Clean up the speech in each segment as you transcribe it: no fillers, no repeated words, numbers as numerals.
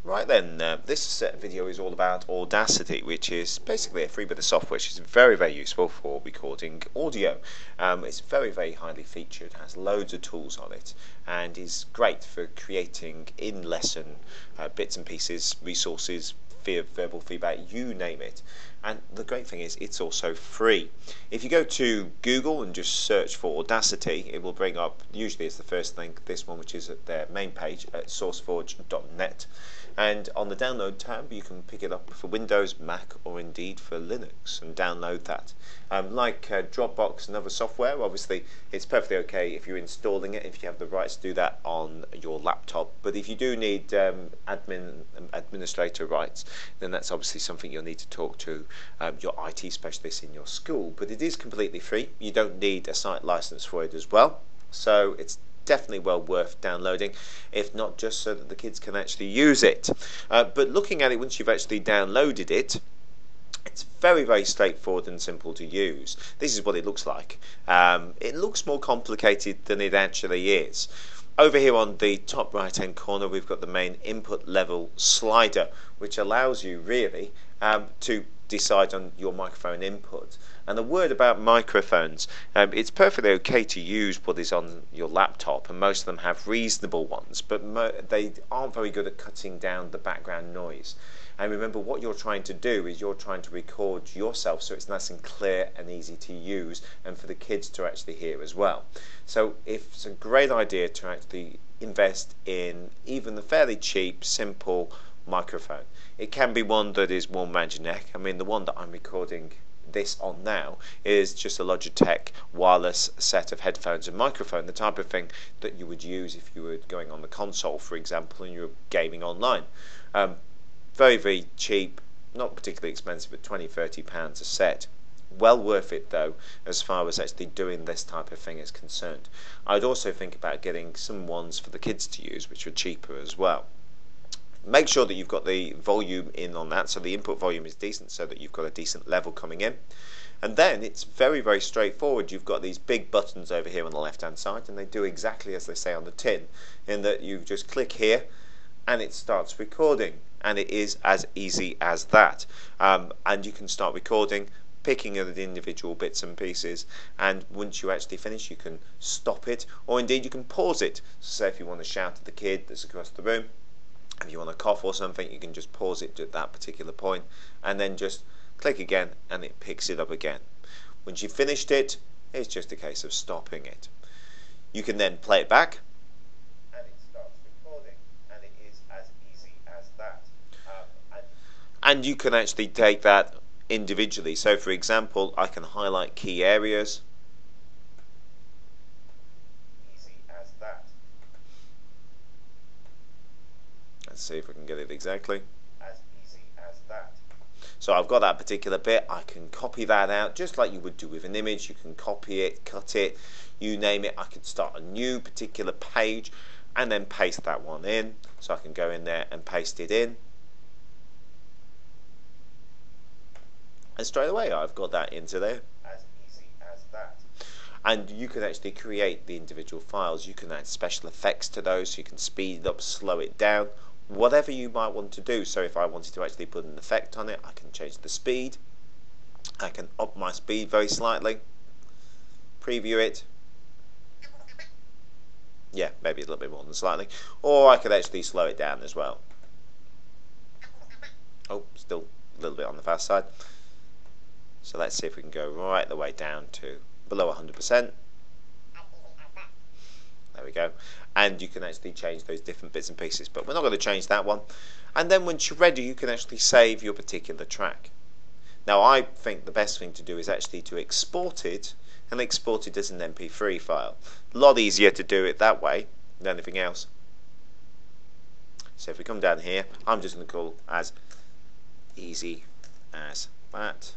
Right then, this video is all about Audacity, which is basically a free bit of software which is very useful for recording audio. It's very highly featured, has loads of tools on it, and is great for creating in-lesson bits and pieces, resources, verbal feedback, you name it. And the great thing is it's also free. If you go to Google and just search for Audacity, it will bring up, usually it's the first link, this one, which is at their main page at sourceforge.net. And on the download tab you can pick it up for Windows, Mac, or indeed for Linux and download that. Like Dropbox and other software, obviously it's perfectly okay if you're installing it, if you have the rights to do that on your laptop. But if you do need administrator rights, then that's obviously something you'll need to talk to your IT specialist in your school. But it is completely free. You don't need a site license for it as well. So it's definitely well worth downloading, if not just so that the kids can actually use it. But looking at it once you've actually downloaded it, it's very straightforward and simple to use. This is what it looks like. It looks more complicated than it actually is. Over here on the top right hand corner we've got the main input level slider, which allows you really to decide on your microphone input. And the word about microphones, it's perfectly okay to use what is on your laptop, and most of them have reasonable ones, but they aren't very good at cutting down the background noise. And remember, what you're trying to do is you're trying to record yourself so it's nice and clear and easy to use, and for the kids to actually hear as well. So it's a great idea to actually invest in even the fairly cheap, simple microphone. It can be one that is warm around your neck. I mean, the one that I'm recording this on now is just a Logitech wireless set of headphones and microphone, the type of thing that you would use if you were going on the console, for example, and you were gaming online. Very cheap, not particularly expensive, but £20–30 a set. Well worth it though, as far as actually doing this type of thing is concerned. I'd also think about getting some ones for the kids to use, which are cheaper as well. Make sure that you've got the volume in on that, so the input volume is decent, so that you've got a decent level coming in. And then it's very straightforward. You've got these big buttons over here on the left hand side, and they do exactly as they say on the tin, in that you just click here and it starts recording, and it is as easy as that. And you can start recording, picking at the individual bits and pieces, and once you actually finish you can stop it, or indeed you can pause it. So say if you want to shout at the kid that's across the room, if you want to cough or something, you can just pause it at that particular point and then just click again and it picks it up again. Once you've finished it, it's just a case of stopping it. You can then play it back and it starts recording, and it is as easy as that. And you can actually take that individually. So for example, I can highlight key areas. Let's see if we can get it exactly. As easy as that. So I've got that particular bit. I can copy that out just like you would do with an image. You can copy it, cut it, you name it. I can start a new particular page and then paste that one in. So I can go in there and paste it in. And straight away I've got that into there. As easy as that. And you can actually create the individual files. You can add special effects to those, so you can speed it up, slow it down, whatever you might want to do. So if I wanted to actually put an effect on it, I can change the speed. I can up my speed very slightly, preview it. Yeah, maybe a little bit more than slightly. Or I could actually slow it down as well. Oh, still a little bit on the fast side. So let's see if we can go right the way down to below 100%. There we go. And you can actually change those different bits and pieces, but we're not going to change that one. And then once you're ready, you can actually save your particular track. Now I think the best thing to do is actually to export it, and export it as an MP3 file. A lot easier to do it that way than anything else. So if we come down here, I'm just going to call as easy as that.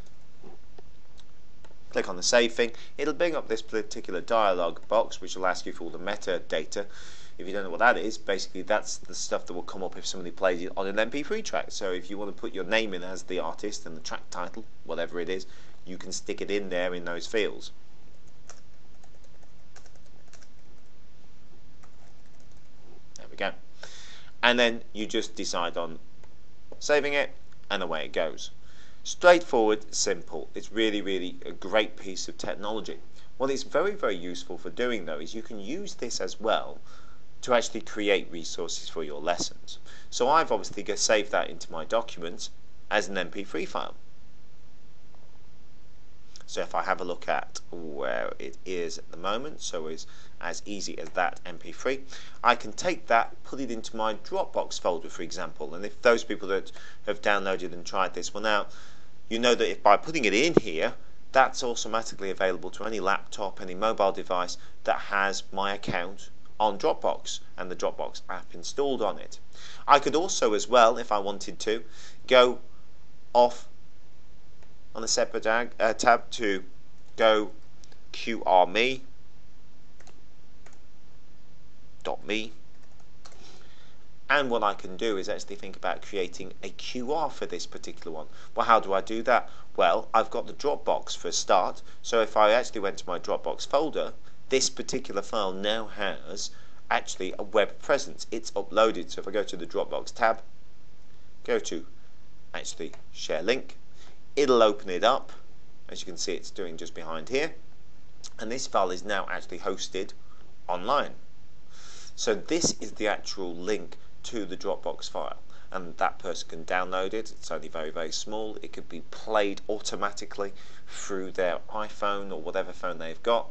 Click on the save thing. It'll bring up this particular dialog box, which will ask you for all the metadata. If you don't know what that is, basically that's the stuff that will come up if somebody plays it on an MP3 track. So if you want to put your name in as the artist and the track title, whatever it is, you can stick it in there in those fields. There we go. and then you just decide on saving it, and away it goes. Straightforward, simple. It's really a great piece of technology. What it's very useful for doing though is you can use this as well to actually create resources for your lessons. So I've obviously saved that into my documents as an MP3 file. So if I have a look at where it is at the moment, so it's as easy as that MP3, I can take that, put it into my Dropbox folder, for example. And if those people that have downloaded and tried this one out, you know that if by putting it in here, that's automatically available to any laptop, any mobile device that has my account on Dropbox and the Dropbox app installed on it. I could also as well, if I wanted to, go off on a separate tab to go qrme.me, and what I can do is actually think about creating a QR for this particular one. Well, how do I do that? Well, I've got the Dropbox for a start, so if I actually went to my Dropbox folder, this particular file now has actually a web presence. It's uploaded. So if I go to the Dropbox tab, go to actually share link, it'll open it up. As you can see, it's doing just behind here, and this file is now actually hosted online. So this is the actual link to the Dropbox file, and that person can download it. It's only very small. It could be played automatically through their iPhone or whatever phone they've got.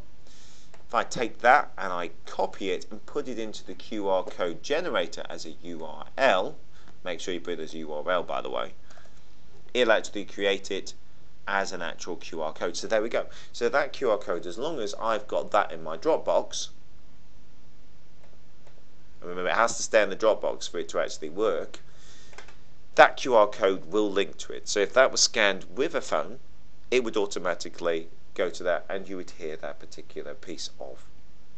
If I take that and I copy it and put it into the QR code generator as a URL, make sure you put it as a URL by the way, it'll actually create it as an actual QR code. So there we go. So that QR code, as long as I've got that in my Dropbox, and remember it has to stay in the Dropbox for it to actually work, that QR code will link to it. So if that was scanned with a phone, it would automatically go to that, and you would hear that particular piece of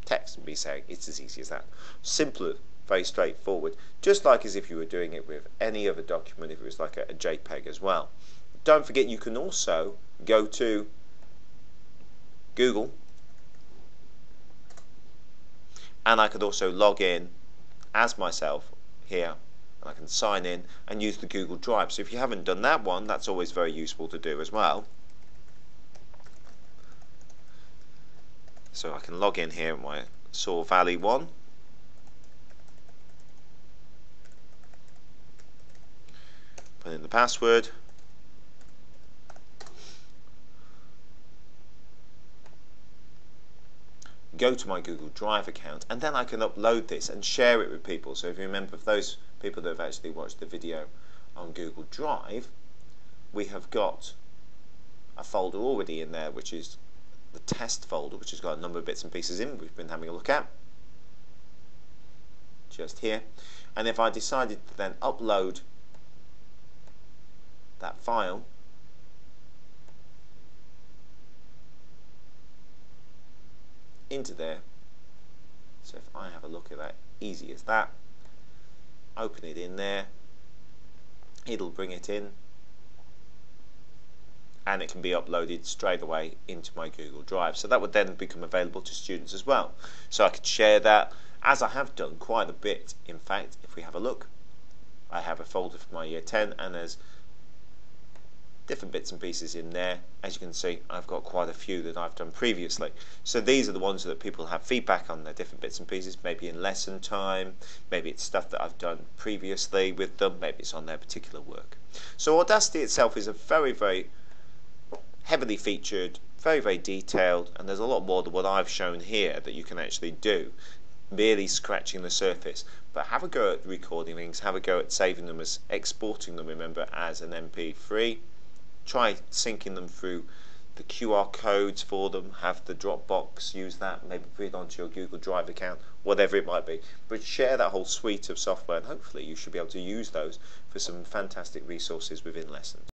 text and be saying it's as easy as that. Simpler, very straightforward, just like as if you were doing it with any other document, if it was like a JPEG as well. Don't forget, you can also go to Google, and I could also log in as myself here, and I can sign in and use the Google Drive. So if you haven't done that one, that's always very useful to do as well. So I can log in here in my Saw Valley one. Put in the password. Go to my Google Drive account, and then I can upload this and share it with people. So if you remember, for those people that have actually watched the video on Google Drive, we have got a folder already in there, which is the test folder, which has got a number of bits and pieces in we've been having a look at just here. And if I decided to then upload that file into there, so if I have a look at that, easy as that, open it in there, it'll bring it in, and it can be uploaded straight away into my Google Drive. So that would then become available to students as well. So I could share that, as I have done quite a bit. In fact, if we have a look, I have a folder for my year 10, and there's different bits and pieces in there. As you can see, I've got quite a few that I've done previously. So these are the ones that people have feedback on, their different bits and pieces, maybe in lesson time, maybe it's stuff that I've done previously with them, maybe it's on their particular work. So Audacity itself is a very heavily featured, very detailed, and there's a lot more than what I've shown here that you can actually do, merely scratching the surface. But have a go at recording things, have a go at saving them, as exporting them, remember, as an MP3. Try syncing them through the QR codes for them, have the Dropbox, use that, maybe put it onto your Google Drive account, whatever it might be. But share that whole suite of software, and hopefully you should be able to use those for some fantastic resources within lessons.